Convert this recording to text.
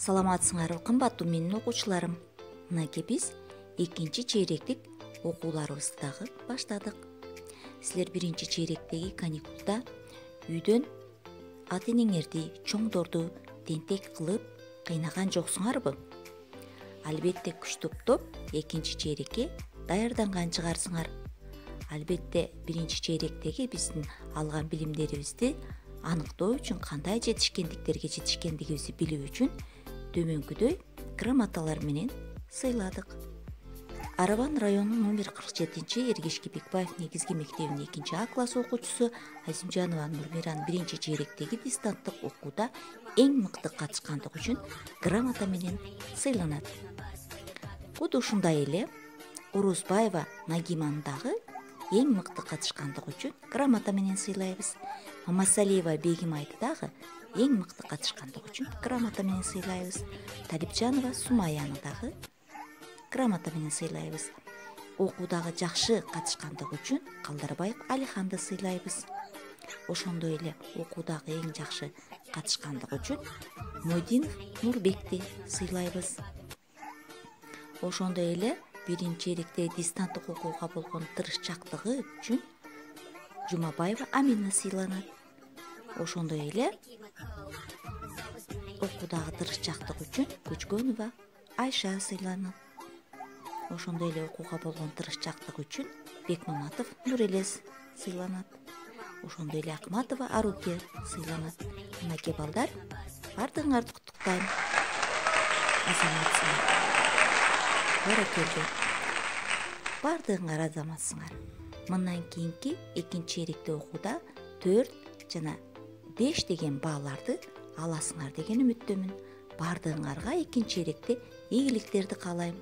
Саламатсыңарбы кымбаттуу менин окуучуларым. Мынакей биз экинчи чейректик окууларыбызды дагы баштадык. Силер биринчи чейректеги каникулда үйдөн ата-энеңерди, чоңдорду тентек кылып кыйнаган жоксуңарбы? Албетте күч топтоп экинчи чейрекке даярданган чыгарсыңар. Албетте биринчи чейректеги биздин алган билимдерибизди аныктоо үчүн, кандай жетишкендигибизди билүү үчүн төмөнкүдөй грамоталар менен сыйладык. Арабан районунун номер 47 Эргешки Бекбаев негизги мектебинин 2 А класс окуучусу Азимжанова Нурмиран биринчи чейректеги дистанттык окууда эң мыкты катышкандыгы үчүн грамота менен сыйланат. Куду ушундай эле Орозбаева Нагиманы дагы эң мыкты катышкандыгы үчүн грамота менен сыйлайбыз. Мамасалиева Бегимайды дагы эң мыкты катышкандыгы үчүн грамота менен сыйлайбыз. Талипжанова Сумаяны дагы грамота менен сыйлайбыз. Окуудагы жакшы катышкандыгы үчүн Калдарбаев Алиханды сыйлайбыз. Ошондой эле окуудагы эң жакшы катышкандыгы үчүн Мойдинов Нурбекти сыйлайбыз. Ошондой эле биринчи чейректе дистанттык окууга болгон тырышчактыгы үчүн Жумабаева Амина сыйланат. Ошондой эле окуудагы тырышчактык үчүн Көчкөнова Айша сыйланат. Ошондой эле окууга болгон тырышчактык үчүн Бекмаматов Нурелес сыйланат. Ошондой эле Акматова Аруке сыйланат. Мынакей балдар, бардыгыңарды куттуктайм. Азаматсыңар. Баракелде. Бардыгыңар азаматсыңар. Мындан кийинки экинчи чейректе окууда 4 жана 5 деген бааларды аласыңар деген үмүттөмүн. Бардыгыңарга экинчи чейректе ийгиликтерди каалайм.